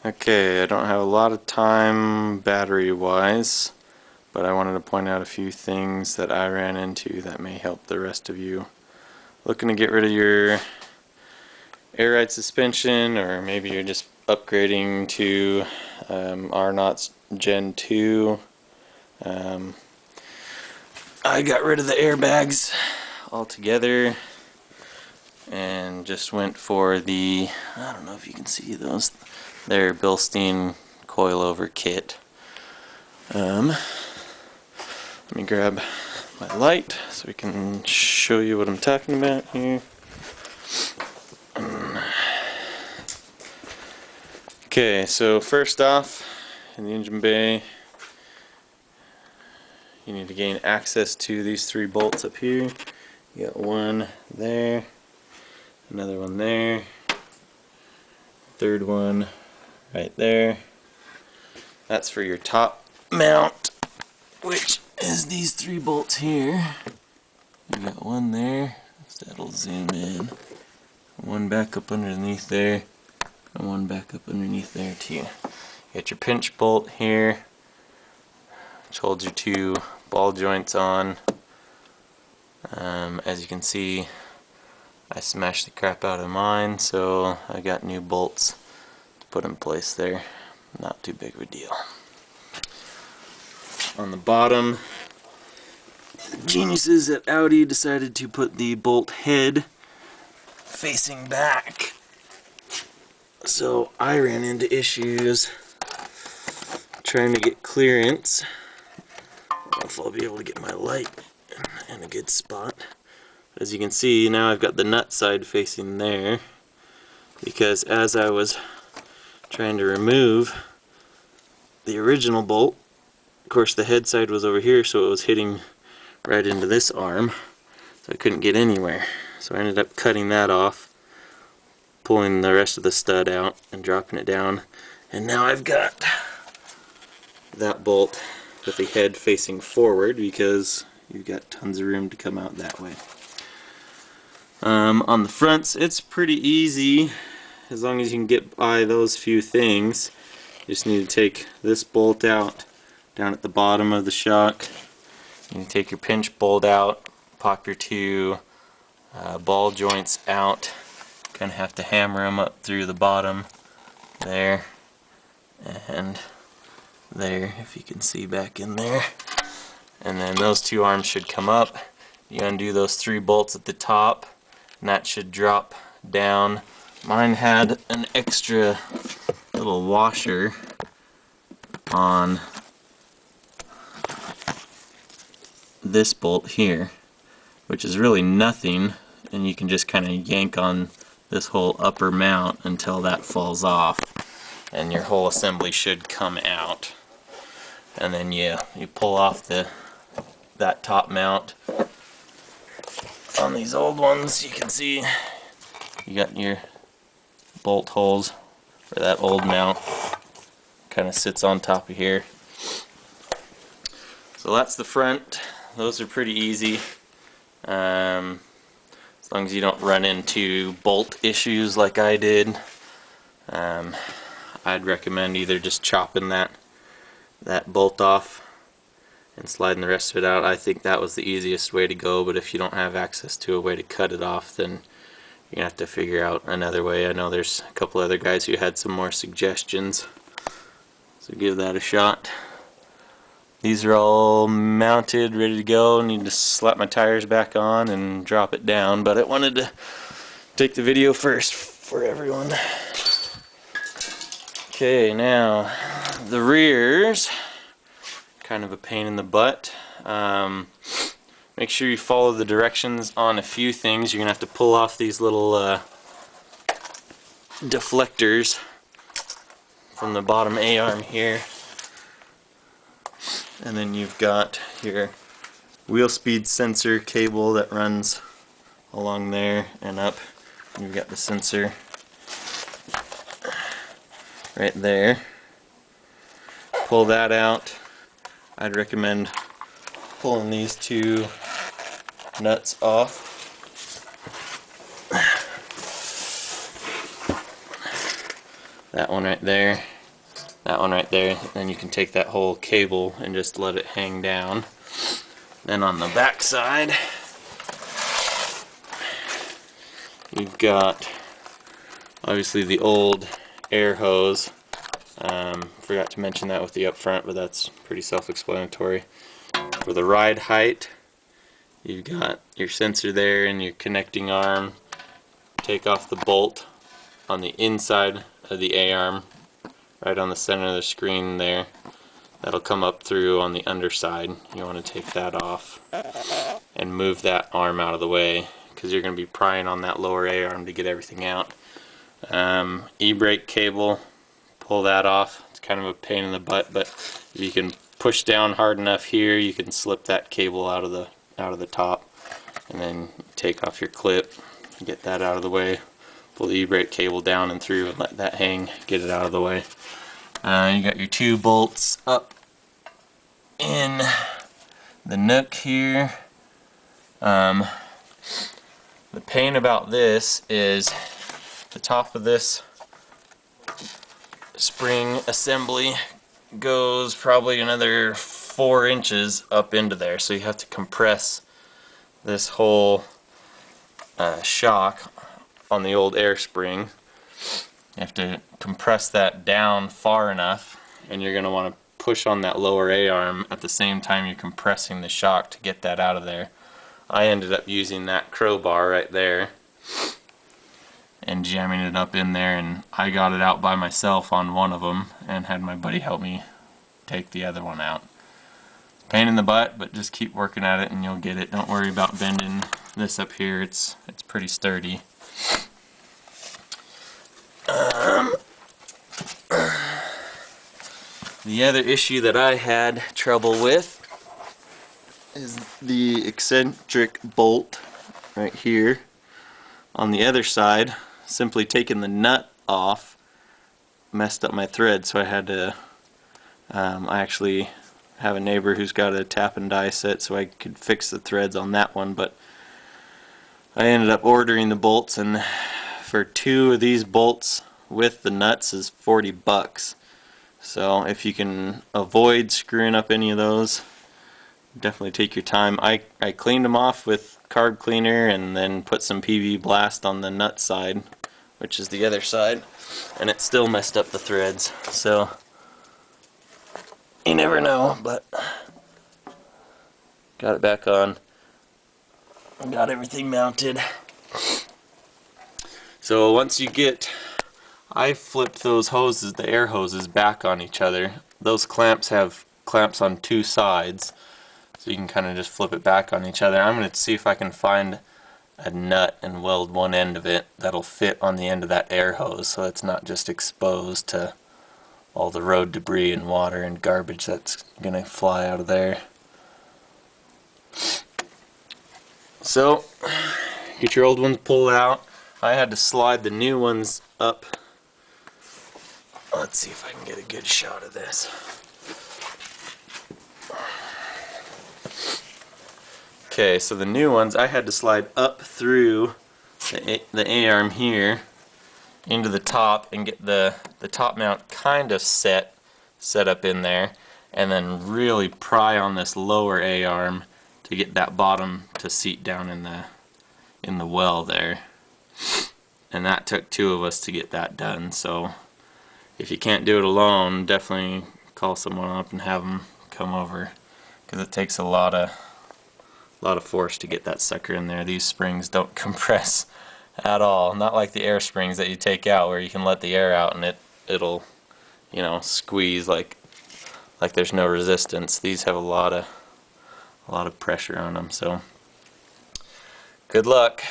Okay, I don't have a lot of time battery wise, but I wanted to point out a few things that I ran into that may help the rest of you. Looking to get rid of your air ride suspension, or maybe you're just upgrading to R0 Gen 2. I got rid of the airbags altogether and just went for the, I don't know if you can see those, they're Bilstein coilover kit. Let me grab my light so we can show you what I'm talking about here. Okay, so first off, in the engine bay, you need to gain access to these 3 bolts up here. You got one there, another one there, third one right there. That's for your top mount, which is these 3 bolts here. You got one there, so that'll zoom in. One back up underneath there, and one back up underneath there too. You got your pinch bolt here, which holds your 2 ball joints on. As you can see, I smashed the crap out of mine, so I got new bolts to put in place there. Not too big of a deal. On the bottom, geniuses at Audi decided to put the bolt head facing back. So I ran into issues trying to get clearance. I don't know if I'll be able to get my light in a good spot. As you can see, now I've got the nut side facing there, because as I was trying to remove the original bolt, of course the head side was over here, so it was hitting right into this arm, so I couldn't get anywhere. So I ended up cutting that off, pulling the rest of the stud out and dropping it down, and now I've got that bolt with the head facing forward because you've got tons of room to come out that way. On the fronts, it's pretty easy as long as you can get by those few things. You just need to take this bolt out down at the bottom of the shock. You can take your pinch bolt out, pop your 2 ball joints out. Kind of have to hammer them up through the bottom there and there, if you can see back in there. And then those 2 arms should come up. You undo those 3 bolts at the top, and that should drop down. Mine had an extra little washer on this bolt here, which is really nothing, and you can just kind of yank on this whole upper mount until that falls off, and your whole assembly should come out. And then you pull off that top mount. On these old ones, you can see you got your bolt holes where that old mount kind of sits on top of here. So that's the front. Those are pretty easy, as long as you don't run into bolt issues like I did. I'd recommend either just chopping that bolt off and sliding the rest of it out. I think that was the easiest way to go, but if you don't have access to a way to cut it off, then you're going to have to figure out another way. I know there's a couple other guys who had some more suggestions, so give that a shot. These are all mounted, ready to go. Need to slap my tires back on and drop it down, but I wanted to take the video first for everyone. Okay, now the rears, kind of a pain in the butt. Make sure you follow the directions on a few things. You're gonna have to pull off these little deflectors from the bottom A-arm here, and then you've got your wheel speed sensor cable that runs along there and up. You've got the sensor right there. Pull that out. I'd recommend pulling these 2 nuts off. That one right there. that one right there. Then you can take that whole cable and just let it hang down. Then on the back side, you've got obviously the old air hose. Forgot to mention that with the up front, but that's pretty self-explanatory. For the ride height, you've got your sensor there and your connecting arm. Take off the bolt on the inside of the A-arm, right on the center of the screen there. That'll come up through on the underside. You want to take that off and move that arm out of the way, because you're going to be prying on that lower A-arm to get everything out. E-brake cable, pull that off. It's kind of a pain in the butt, but if you can push down hard enough here, you can slip that cable out of the top, and then take off your clip, get that out of the way. Pull the e-brake cable down and through and let that hang, get it out of the way. You got your 2 bolts up in the nook here. The pain about this is the top of this spring assembly goes probably another 4 inches up into there, so you have to compress this whole shock on the old air spring. You have to compress that down far enough, and you're going to want to push on that lower A-arm at the same time you're compressing the shock to get that out of there. I ended up using that crowbar right there and jamming it up in there, and I got it out by myself on one of them and had my buddy help me take the other one out. Pain in the butt, but just keep working at it and you'll get it. Don't worry about bending this up here, it's pretty sturdy. The other issue that I had trouble with is the eccentric bolt right here on the other side. Simply taking the nut off messed up my thread, so I had to I actually have a neighbor who's got a tap and die set so I could fix the threads on that one, but I ended up ordering the bolts, and for 2 of these bolts with the nuts is $40. So if you can avoid screwing up any of those, definitely take your time. I cleaned them off with carb cleaner and then put some PV Blast on the nut side, which is the other side, and it still messed up the threads. So you never know, but got it back on. Got everything mounted. So once you get, I flipped those hoses, the air hoses, back on each other. Those clamps have clamps on 2 sides, so you can kind of just flip it back on each other. I'm going to see if I can find a nut and weld one end of it that'll fit on the end of that air hose, so it's not just exposed to all the road debris and water and garbage that's going to fly out of there. So get your old ones pulled out. I had to slide the new ones up. Let's see if I can get a good shot of this. Okay, so the new ones I had to slide up through the A-arm here into the top and get the top mount kind of set up in there, and then really pry on this lower A-arm to get that bottom to seat down in the well there. And that took 2 of us to get that done. So if you can't do it alone, definitely call someone up and have them come over, because it takes a lot of force to get that sucker in there. These springs don't compress at all, not like the air springs that you take out where you can let the air out and it'll, you know, squeeze like there's no resistance. These have a lot of pressure on them. So good luck.